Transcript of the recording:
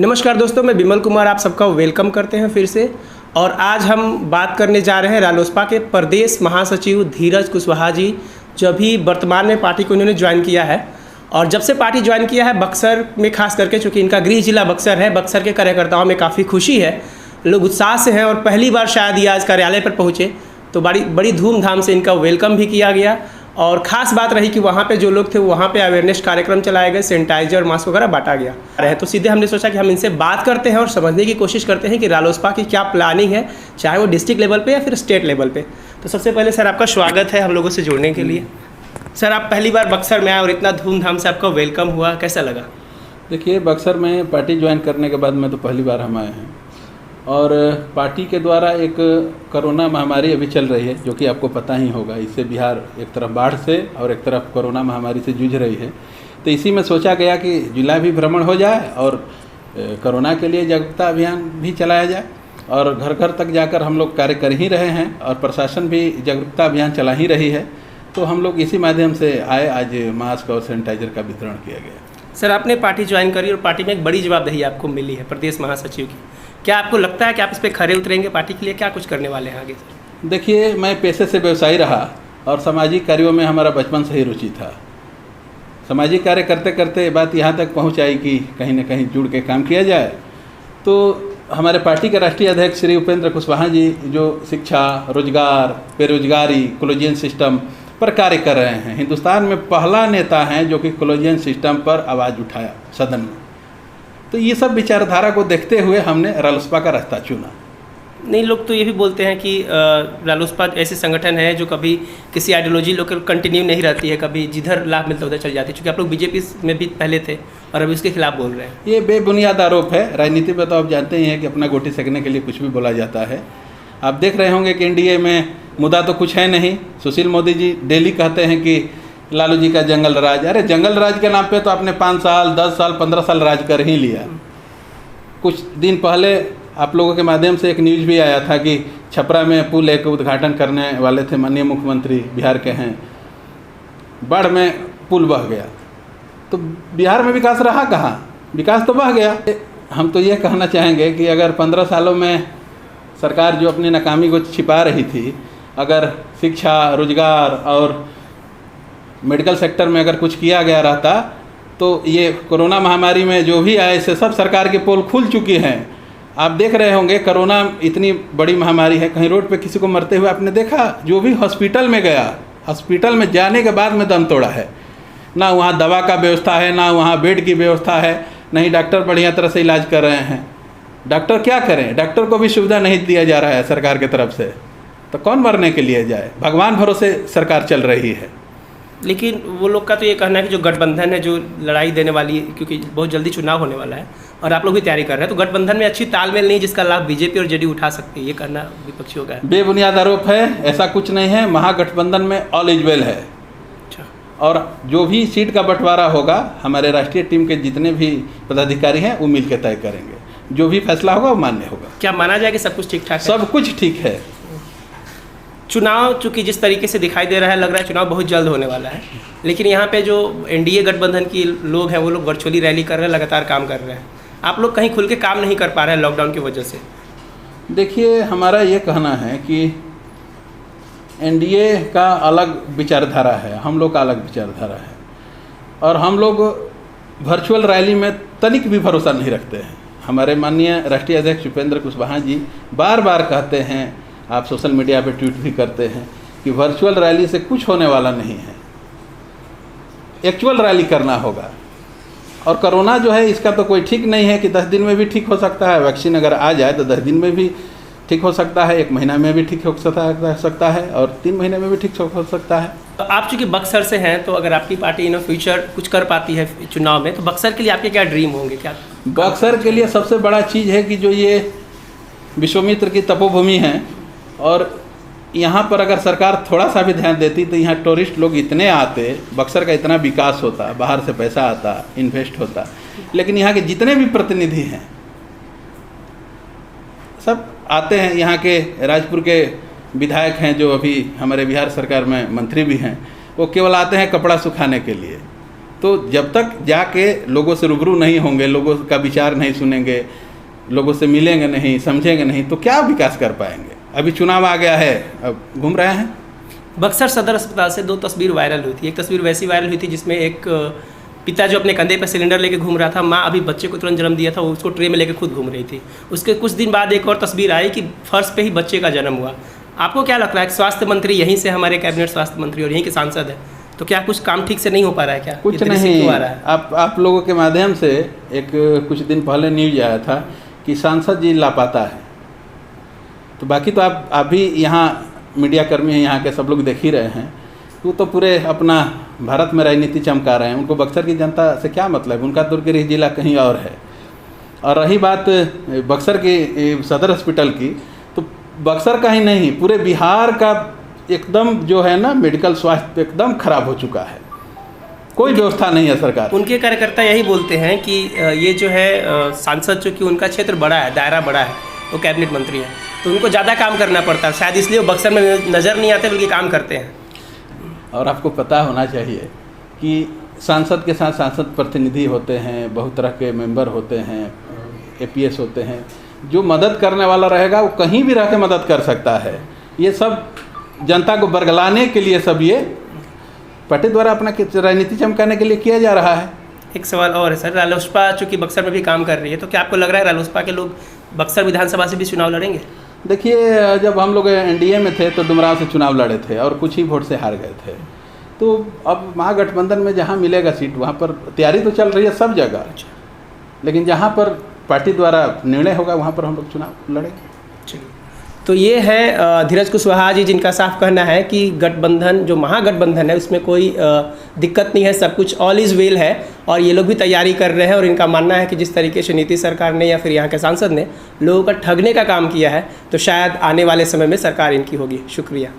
नमस्कार दोस्तों, मैं बिमल कुमार आप सबका वेलकम करते हैं फिर से। और आज हम बात करने जा रहे हैं रालोसपा के प्रदेश महासचिव धीरज कुशवाहा जी, जो अभी वर्तमान में पार्टी को इन्होंने ज्वाइन किया है। और जब से पार्टी ज्वाइन किया है बक्सर में खास करके, चूँकि इनका गृह जिला बक्सर है, बक्सर के कार्यकर्ताओं में काफ़ी खुशी है, लोग उत्साह से हैं। और पहली बार शायद ये आज कार्यालय पर पहुँचे तो बड़ी धूमधाम से इनका वेलकम भी किया गया। और ख़ास बात रही कि वहाँ पे जो लोग थे वहाँ पे अवेयरनेस कार्यक्रम चलाए गए, सैनिटाइजर मास्क वगैरह बांटा गया। तो सीधे हमने सोचा कि हम इनसे बात करते हैं और समझने की कोशिश करते हैं कि रालोसपा की क्या प्लानिंग है, चाहे वो डिस्ट्रिक्ट लेवल पे या फिर स्टेट लेवल पे। तो सबसे पहले सर आपका स्वागत है हम लोगों से जुड़ने के लिए। सर आप पहली बार बक्सर में आए और इतना धूमधाम से आपका वेलकम हुआ, कैसा लगा? देखिए, बक्सर में पार्टी ज्वाइन करने के बाद में तो पहली बार हम आए हैं और पार्टी के द्वारा एक कोरोना महामारी अभी चल रही है, जो कि आपको पता ही होगा। इससे बिहार एक तरफ बाढ़ से और एक तरफ कोरोना महामारी से जूझ रही है। तो इसी में सोचा गया कि जिला भी भ्रमण हो जाए और कोरोना के लिए जागरूकता अभियान भी चलाया जाए। और घर घर तक जाकर हम लोग कार्य कर ही रहे हैं और प्रशासन भी जागरूकता अभियान चला ही रही है। तो हम लोग इसी माध्यम से आए, आज मास्क और सैनिटाइजर का वितरण किया गया। सर आपने पार्टी ज्वाइन करी और पार्टी में एक बड़ी जवाबदेही आपको मिली है प्रदेश महासचिव की। क्या आपको लगता है कि आप इस पर खरे उतरेंगे? पार्टी के लिए क्या कुछ करने वाले हैं आगे? देखिए, मैं पेशे से व्यवसायी रहा और सामाजिक कार्यों में हमारा बचपन से ही रुचि था। सामाजिक कार्य करते करते बात यहाँ तक पहुँच आई कि कहीं ना कहीं जुड़ के काम किया जाए। तो हमारे पार्टी के राष्ट्रीय अध्यक्ष श्री उपेंद्र कुशवाहा जी, जो शिक्षा, रोजगार, बेरोजगारी, कॉलेजियन सिस्टम पर कार्य कर रहे हैं, हिंदुस्तान में पहला नेता हैं जो कि कॉलेजियन सिस्टम पर आवाज़ उठाया सदन में। तो ये सब विचारधारा को देखते हुए हमने रालोसपा का रास्ता चुना। नहीं, लोग तो ये भी बोलते हैं कि रालोसपा ऐसे संगठन है जो कभी किसी आइडियोलॉजी लोग कंटिन्यू नहीं रहती है, कभी जिधर लाभ मिलता उधर चल जाती है, क्योंकि आप लोग बीजेपी में भी पहले थे और अभी उसके खिलाफ बोल रहे हैं। ये बेबुनियाद आरोप है। राजनीति में तो आप जानते ही हैं कि अपना गोटी सेकने के लिए कुछ भी बोला जाता है। आप देख रहे होंगे कि एनडीए में मुद्दा तो कुछ है नहीं। सुशील मोदी जी डेली कहते हैं कि लालू जी का जंगल राज। अरे जंगल राज के नाम पे तो आपने 5 साल, 10 साल, 15 साल राज कर ही लिया। कुछ दिन पहले आप लोगों के माध्यम से एक न्यूज़ भी आया था कि छपरा में पुल एक उद्घाटन करने वाले थे, माननीय मुख्यमंत्री बिहार के हैं, बाढ़ में पुल बह गया। तो बिहार में विकास रहा कहाँ? विकास तो बह गया। हम तो ये कहना चाहेंगे कि अगर 15 सालों में सरकार जो अपनी नाकामी को छिपा रही थी, अगर शिक्षा, रोजगार और मेडिकल सेक्टर में अगर कुछ किया गया रहता तो ये कोरोना महामारी में जो भी आए से सब सरकार के पोल खुल चुकी हैं। आप देख रहे होंगे कोरोना इतनी बड़ी महामारी है, कहीं रोड पे किसी को मरते हुए आपने देखा? जो भी हॉस्पिटल में गया, हॉस्पिटल में जाने के बाद में दम तोड़ा है। ना वहाँ दवा का व्यवस्था है, ना वहाँ बेड की व्यवस्था है, नहीं डॉक्टर बढ़िया तरह से इलाज कर रहे हैं। डॉक्टर क्या करें? डॉक्टर को भी सुविधा नहीं दिया जा रहा है सरकार की तरफ से। तो कौन मरने के लिए जाए? भगवान भरोसे सरकार चल रही है। लेकिन वो लोग का तो ये कहना है कि जो गठबंधन है जो लड़ाई देने वाली है, क्योंकि बहुत जल्दी चुनाव होने वाला है और आप लोग भी तैयारी कर रहे हैं, तो गठबंधन में अच्छी तालमेल नहीं जिसका लाभ बीजेपी और जेडीयू उठा सकती है, ये कहना विपक्षियों का है। बेबुनियाद आरोप है, ऐसा कुछ नहीं है। महागठबंधन में ऑल इज वेल है। अच्छा। और जो भी सीट का बंटवारा होगा, हमारे राष्ट्रीय टीम के जितने भी पदाधिकारी हैं वो मिल के तय करेंगे। जो भी फैसला होगा वो मान्य होगा। क्या माना जाए कि सब कुछ ठीक ठाक है? सब कुछ ठीक है। चुनाव चूँकि जिस तरीके से दिखाई दे रहा है, लग रहा है चुनाव बहुत जल्द होने वाला है, लेकिन यहाँ पे जो एनडीए गठबंधन की लोग हैं वो लोग वर्चुअली रैली कर रहे हैं, लगातार काम कर रहे हैं। आप लोग कहीं खुल के काम नहीं कर पा रहे हैं लॉकडाउन की वजह से। देखिए, हमारा ये कहना है कि एनडीए का अलग विचारधारा है, हम लोग का अलग विचारधारा है। और हम लोग वर्चुअल रैली में तनिक भी भरोसा नहीं रखते हैं। हमारे माननीय राष्ट्रीय अध्यक्ष उपेंद्र कुशवाहा जी बार बार कहते हैं, आप सोशल मीडिया पे ट्वीट भी करते हैं कि वर्चुअल रैली से कुछ होने वाला नहीं है, एक्चुअल रैली करना होगा। और कोरोना जो है इसका तो कोई ठीक नहीं है कि 10 दिन में भी ठीक हो सकता है। वैक्सीन अगर आ जाए तो 10 दिन में भी ठीक हो सकता है, 1 महीना में भी ठीक हो सकता है और 3 महीने में भी ठीक हो सकता है। तो आप चूँकि बक्सर से हैं, तो अगर आपकी पार्टी इन फ्यूचर कुछ कर पाती है चुनाव में, तो बक्सर के लिए आपके क्या ड्रीम होंगे? क्या बक्सर के लिए सबसे बड़ा चीज़ है कि जो ये विश्वामित्र की तपोभूमि है और यहाँ पर अगर सरकार थोड़ा सा भी ध्यान देती तो यहाँ टूरिस्ट लोग इतने आते, बक्सर का इतना विकास होता, बाहर से पैसा आता, इन्वेस्ट होता। लेकिन यहाँ के जितने भी प्रतिनिधि हैं सब आते हैं। यहाँ के राजपुर के विधायक हैं जो अभी हमारे बिहार सरकार में मंत्री भी हैं, वो केवल आते हैं कपड़ा सुखाने के लिए। तो जब तक जाके लोगों से रूबरू नहीं होंगे, लोगों का विचार नहीं सुनेंगे, लोगों से मिलेंगे नहीं, समझेंगे नहीं, तो क्या विकास कर पाएंगे। अभी चुनाव आ गया है, अब घूम रहे हैं। बक्सर सदर अस्पताल से 2 तस्वीर वायरल हुई थी। एक तस्वीर वैसी वायरल हुई थी जिसमें एक पिता जो अपने कंधे पर सिलेंडर लेके घूम रहा था, माँ अभी बच्चे को तुरंत जन्म दिया था, वो उसको ट्रे में लेके खुद घूम रही थी। उसके कुछ दिन बाद एक और तस्वीर आई कि फर्श पे ही बच्चे का जन्म हुआ। आपको क्या लगता है, स्वास्थ्य मंत्री यहीं से हमारे कैबिनेट स्वास्थ्य मंत्री और यहीं के सांसद हैं, तो क्या कुछ काम ठीक से नहीं हो पा रहा है क्या? कुछ नहीं आ रहा है। आप लोगों के माध्यम से एक कुछ दिन पहले न्यूज आया था कि सांसद जी लापता है। तो बाकी तो आप अभी यहाँ मीडिया कर्मी हैं, यहाँ के सब लोग देख ही रहे हैं, वो तो पूरे अपना भारत में राजनीति चमका रहे हैं। उनको बक्सर की जनता से क्या मतलब, उनका दुर्गृह जिला कहीं और है। और रही बात बक्सर की सदर हॉस्पिटल की, तो बक्सर का ही नहीं पूरे बिहार का एकदम जो है ना मेडिकल स्वास्थ्य एकदम खराब हो चुका है, कोई व्यवस्था नहीं है सरकार। उनके कार्यकर्ता यही बोलते हैं कि ये जो है सांसद, चूँकि उनका क्षेत्र बड़ा है, दायरा बड़ा है, वो कैबिनेट मंत्री है, तो उनको ज़्यादा काम करना पड़ता है, शायद इसलिए वो बक्सर में नज़र नहीं आते बल्कि काम करते हैं। और आपको पता होना चाहिए कि सांसद के साथ सांसद प्रतिनिधि होते हैं, बहुत तरह के मेंबर होते हैं, APS होते हैं। जो मदद करने वाला रहेगा वो कहीं भी रह के मदद कर सकता है। ये सब जनता को बरगलाने के लिए सब ये पार्टी द्वारा अपना राजनीति चमकाने के लिए किया जा रहा है। एक सवाल और है सर, रालोसपा चूँकि बक्सर में भी काम कर रही है, तो क्या आपको लग रहा है रालोसपा के लोग बक्सर विधानसभा से भी चुनाव लड़ेंगे? देखिए, जब हम लोग NDA में थे तो डुमराव से चुनाव लड़े थे और कुछ ही वोट से हार गए थे। तो अब महागठबंधन में जहाँ मिलेगा सीट, वहाँ पर तैयारी तो चल रही है सब जगह, लेकिन जहाँ पर पार्टी द्वारा निर्णय होगा वहाँ पर हम लोग चुनाव लड़ेंगे। चलिए, तो ये है धीरज कुशवाहा जी, जिनका साफ कहना है कि गठबंधन जो महागठबंधन है उसमें कोई दिक्कत नहीं है, सब कुछ ऑल इज़ वेल है, और ये लोग भी तैयारी कर रहे हैं। और इनका मानना है कि जिस तरीके से नीतीश सरकार ने या फिर यहाँ के सांसद ने लोगों का ठगने का काम किया है, तो शायद आने वाले समय में सरकार इनकी होगी। शुक्रिया।